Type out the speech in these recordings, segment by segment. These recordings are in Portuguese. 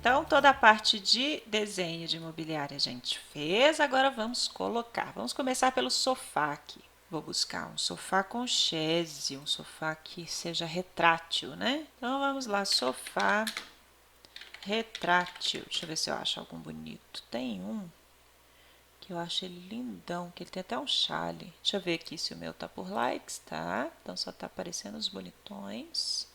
Então, toda a parte de desenho de imobiliária a gente fez, agora vamos colocar. Vamos começar pelo sofá aqui. Vou buscar um sofá com chaise, um sofá que seja retrátil, né? Então, vamos lá, sofá retrátil. Deixa eu ver se eu acho algum bonito. Tem um que eu acho ele lindão, que ele tem até um chale. Deixa eu ver aqui se o meu tá por likes, tá? Então, só tá aparecendo os bonitões.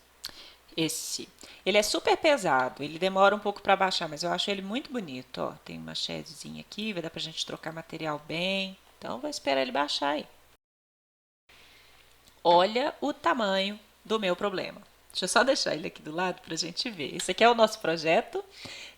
Esse. Ele é super pesado, ele demora um pouco para baixar, mas eu acho ele muito bonito, ó. Tem uma chasezinha aqui, vai dar pra gente trocar material bem. Então, vou esperar ele baixar aí. Olha o tamanho do meu problema. Deixa eu só deixar ele aqui do lado para a gente ver. Esse aqui é o nosso projeto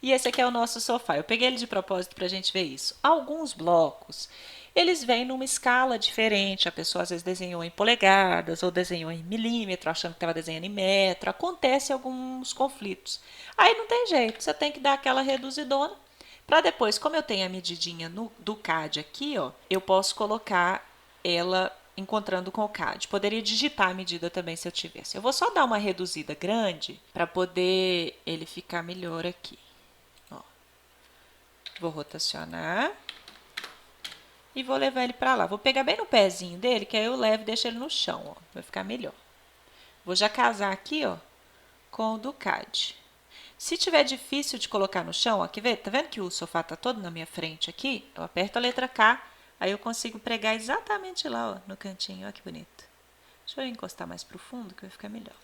e esse aqui é o nosso sofá. Eu peguei ele de propósito para a gente ver isso. Alguns blocos, eles vêm numa escala diferente. A pessoa às vezes desenhou em polegadas ou desenhou em milímetro, achando que estava desenhando em metro. Acontece alguns conflitos. Aí não tem jeito, você tem que dar aquela reduzidona para depois, como eu tenho a medidinha do CAD aqui, ó, eu posso colocar ela encontrando com o CAD. Poderia digitar a medida também se eu tivesse. Eu vou só dar uma reduzida grande para poder ele ficar melhor aqui. Ó, vou rotacionar e vou levar ele para lá. Vou pegar bem no pezinho dele, que aí eu levo e deixo ele no chão, ó. Vai ficar melhor. Vou já casar aqui, ó, com o do CAD. Se tiver difícil de colocar no chão, ó, quer ver? Tá vendo que o sofá tá todo na minha frente aqui? Eu aperto a letra K, aí eu consigo pregar exatamente lá, ó, no cantinho. Ó que bonito. Deixa eu encostar mais pro fundo que vai ficar melhor.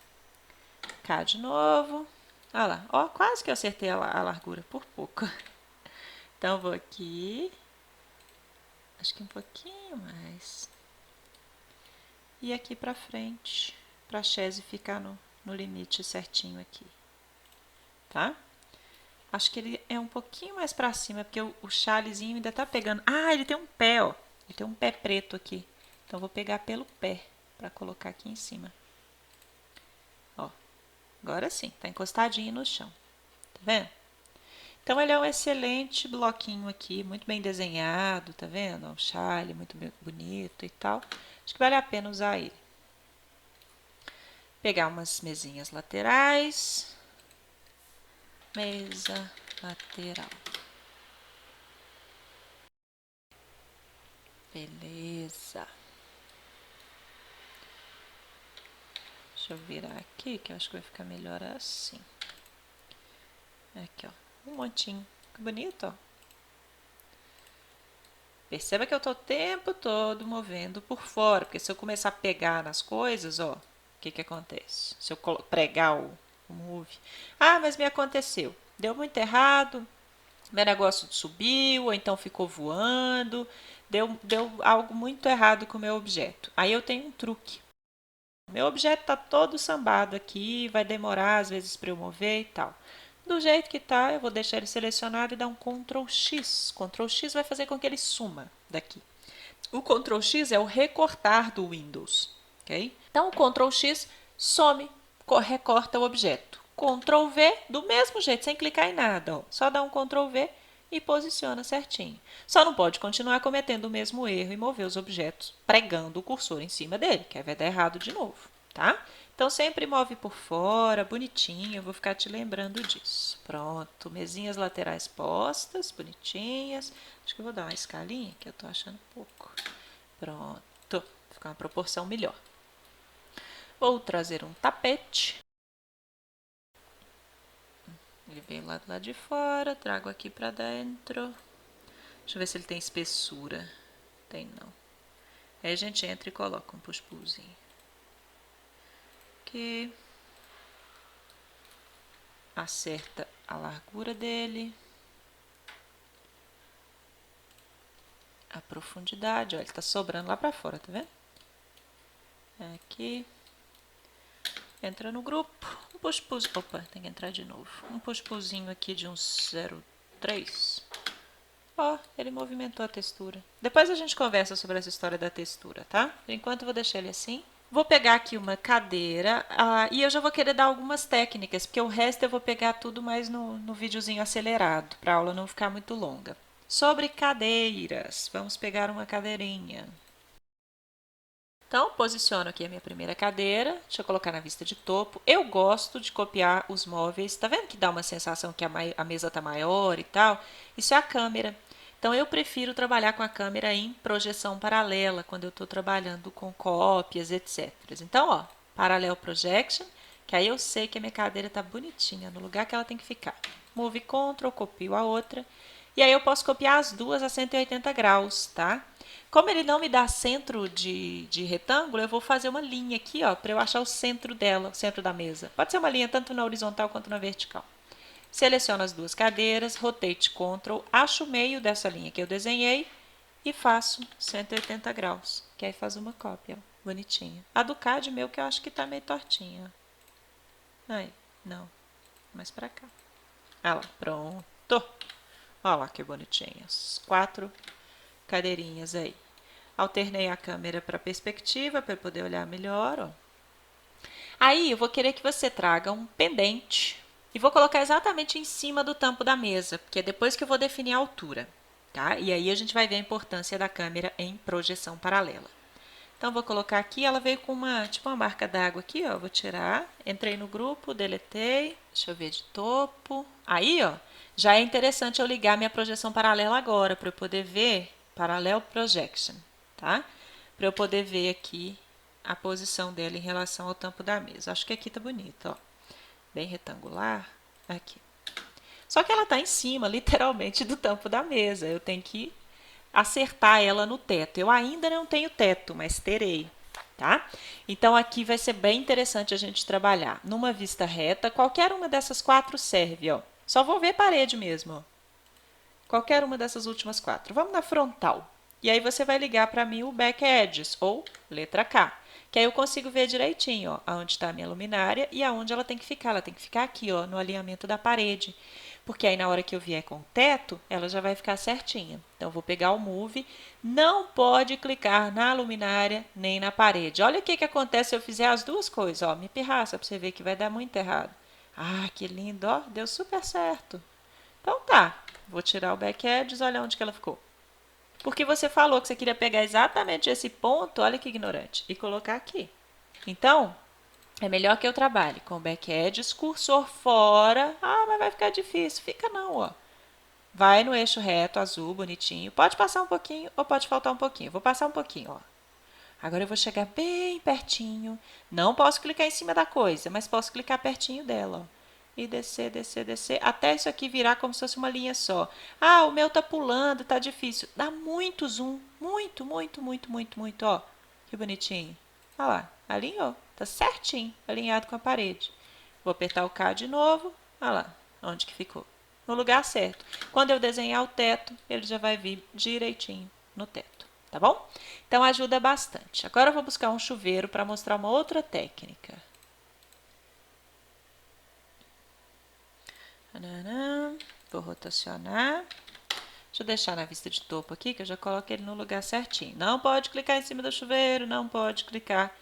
Cá de novo. Olha lá, ó, quase que eu acertei a largura, por pouco. Então, vou aqui. Acho que um pouquinho mais. E aqui pra frente, pra chaise ficar no limite certinho aqui. Tá? Acho que ele é um pouquinho mais pra cima, porque o chalezinho ainda tá pegando. Ah, ele tem um pé, ó. Ele tem um pé preto aqui. Então, vou pegar pelo pé pra colocar aqui em cima. Ó, agora sim, tá encostadinho no chão. Tá vendo? Então, ele é um excelente bloquinho aqui, muito bem desenhado, tá vendo? Um chale muito bonito e tal. Acho que vale a pena usar ele. Pegar umas mesinhas laterais. Mesa lateral. Beleza. Deixa eu virar aqui, que eu acho que vai ficar melhor assim. Aqui, ó. Um montinho. Que bonito, ó. Perceba que eu tô o tempo todo movendo por fora, porque se eu começar a pegar nas coisas, ó, o que que acontece? Se eu pregar o move. Ah, mas me aconteceu. Deu muito errado, meu negócio subiu, ou então ficou voando, deu algo muito errado com o meu objeto. Aí eu tenho um truque. Meu objeto está todo sambado aqui, vai demorar às vezes para eu mover e tal. Do jeito que está, eu vou deixar ele selecionado e dar um Ctrl X. Ctrl X vai fazer com que ele suma daqui. O Ctrl X é o recortar do Windows. Okay? Então, o Ctrl X some, recorta o objeto. Ctrl V, do mesmo jeito, sem clicar em nada. Ó. Só dá um Ctrl V e posiciona certinho. Só não pode continuar cometendo o mesmo erro e mover os objetos pregando o cursor em cima dele, que aí vai dar errado de novo, tá? Então, sempre move por fora, bonitinho, eu vou ficar te lembrando disso. Pronto, mesinhas laterais postas, bonitinhas. Acho que eu vou dar uma escalinha, que eu tô achando pouco. Pronto, fica uma proporção melhor. Vou trazer um tapete. Ele veio lá do lado de fora, trago aqui pra dentro. Deixa eu ver se ele tem espessura. Tem não. Aí a gente entra e coloca um push-pullzinho. Aqui. Acerta a largura dele. A profundidade, ó, ele tá sobrando lá pra fora, tá vendo? Aqui. Entra no grupo. Um push-pullzinho. Opa, tem que entrar de novo. Um push-pullzinho aqui de uns 0,3. Ó, ele movimentou a textura. Depois a gente conversa sobre essa história da textura, tá? Por enquanto eu vou deixar ele assim. Vou pegar aqui uma cadeira e eu já vou querer dar algumas técnicas, porque o resto eu vou pegar tudo mais no videozinho acelerado, para a aula não ficar muito longa. Sobre cadeiras, vamos pegar uma cadeirinha. Então, posiciono aqui a minha primeira cadeira, deixa eu colocar na vista de topo. Eu gosto de copiar os móveis, tá vendo que dá uma sensação que a mesa tá maior e tal? Isso é a câmera. Então, eu prefiro trabalhar com a câmera em projeção paralela, quando eu estou trabalhando com cópias, etc. Então, ó, Parallel Projection, que aí eu sei que a minha cadeira está bonitinha, no lugar que ela tem que ficar. Move Ctrl, copio a outra. E aí eu posso copiar as duas a 180 graus, tá? Como ele não me dá centro de retângulo, eu vou fazer uma linha aqui, ó, para eu achar o centro dela, o centro da mesa. Pode ser uma linha tanto na horizontal quanto na vertical. Seleciono as duas cadeiras, rotate Ctrl, acho o meio dessa linha que eu desenhei e faço 180 graus, que aí faz uma cópia, ó, bonitinha. A do CAD meu que eu acho que tá meio tortinha. Aí, não, mais pra cá. Ah lá, pronto. Olha lá que bonitinhas. 4 cadeirinhas aí. Alternei a câmera para perspectiva para eu poder olhar melhor, ó. Aí eu vou querer que você traga um pendente e vou colocar exatamente em cima do tampo da mesa, porque é depois que eu vou definir a altura, tá? E aí a gente vai ver a importância da câmera em projeção paralela. Então vou colocar aqui, ela veio com tipo uma marca d'água aqui, ó, vou tirar, entrei no grupo, deletei, deixa eu ver de topo. Aí, ó, já é interessante eu ligar minha projeção paralela agora, para eu poder ver Parallel Projection, tá? Para eu poder ver aqui a posição dela em relação ao tampo da mesa. Acho que aqui tá bonito, ó, bem retangular, aqui. Só que ela tá em cima, literalmente, do tampo da mesa, eu tenho que acertar ela no teto. Eu ainda não tenho teto, mas terei, tá? Então, aqui vai ser bem interessante a gente trabalhar numa vista reta. Qualquer uma dessas 4 serve, ó. Só vou ver parede mesmo, ó. Qualquer uma dessas últimas 4. Vamos na frontal. E aí você vai ligar para mim o Back Edges, ou letra K. Que aí eu consigo ver direitinho, ó, aonde está a minha luminária e aonde ela tem que ficar. Ela tem que ficar aqui, ó, no alinhamento da parede. Porque aí na hora que eu vier com o teto, ela já vai ficar certinha. Então, eu vou pegar o Move. Não pode clicar na luminária nem na parede. Olha o que acontece se eu fizer as duas coisas. Ó, me pirraça para você ver que vai dar muito errado. Ah, que lindo, ó. Deu super certo. Então tá, vou tirar o Back Edges, olha onde que ela ficou. Porque você falou que você queria pegar exatamente esse ponto, olha que ignorante, e colocar aqui. Então, é melhor que eu trabalhe com o Back Edges, cursor fora. Ah, mas vai ficar difícil. Fica não, ó. Vai no eixo reto, azul, bonitinho. Pode passar um pouquinho ou pode faltar um pouquinho. Vou passar um pouquinho, ó. Agora eu vou chegar bem pertinho. Não posso clicar em cima da coisa, mas posso clicar pertinho dela, ó. E descer, descer, descer, até isso aqui virar como se fosse uma linha só. Ah, o meu tá pulando, tá difícil. Dá muito zoom, muito, muito, muito, muito, muito, ó. Que bonitinho. Olha lá, alinhou, tá certinho, alinhado com a parede. Vou apertar o K de novo, olha lá, onde que ficou. No lugar certo. Quando eu desenhar o teto, ele já vai vir direitinho no teto, tá bom? Então ajuda bastante. Agora eu vou buscar um chuveiro para mostrar uma outra técnica. Vou rotacionar. Deixa eu deixar na vista de topo aqui, que eu já coloco ele no lugar certinho. Não pode clicar em cima do chuveiro, não pode clicar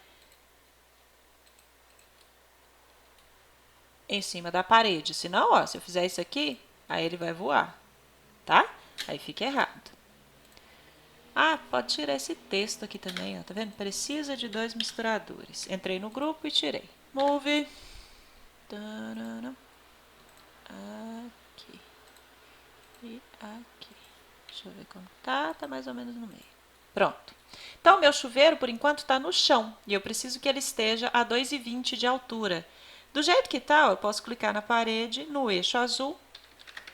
em cima da parede. Senão, ó, se eu fizer isso aqui, aí ele vai voar, tá? Aí fica errado. Ah, pode tirar esse texto aqui também, ó, tá vendo? Precisa de 2 misturadores. Entrei no grupo e tirei. Move. Aqui. E aqui. Deixa eu ver como tá. Tá mais ou menos no meio. Pronto. Então, meu chuveiro, por enquanto, está no chão. E eu preciso que ele esteja a 2,20 de altura. Do jeito que tá, eu posso clicar na parede, no eixo azul,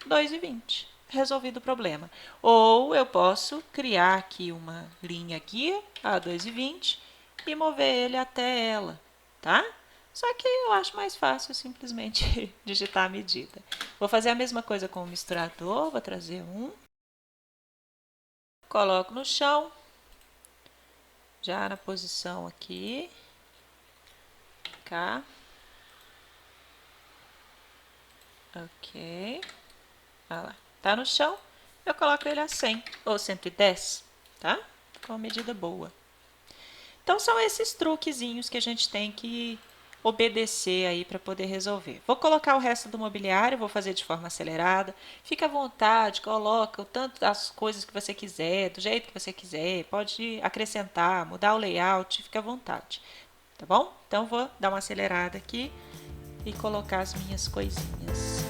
2,20. Resolvido o problema. Ou eu posso criar aqui uma linha guia a 2,20 e mover ele até ela, tá? Só que eu acho mais fácil simplesmente digitar a medida. Vou fazer a mesma coisa com o misturador, vou trazer um. Coloco no chão, já na posição aqui. Cá. Ok. Olha lá. Tá no chão, eu coloco ele a 100 ou 110, tá? Com uma medida boa. Então, são esses truquezinhos que a gente tem que obedecer aí para poder resolver. Vou colocar o resto do mobiliário, vou fazer de forma acelerada. Fica à vontade, coloca o tanto das coisas que você quiser, do jeito que você quiser. Pode acrescentar, mudar o layout, fica à vontade. Tá bom? Então vou dar uma acelerada aqui e colocar as minhas coisinhas.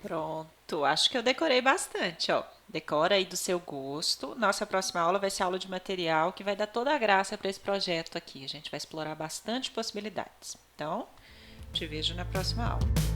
Pronto, acho que eu decorei bastante, ó. Decora aí do seu gosto. Nossa próxima aula vai ser aula de material que vai dar toda a graça para esse projeto aqui. A gente vai explorar bastante possibilidades. Então, te vejo na próxima aula.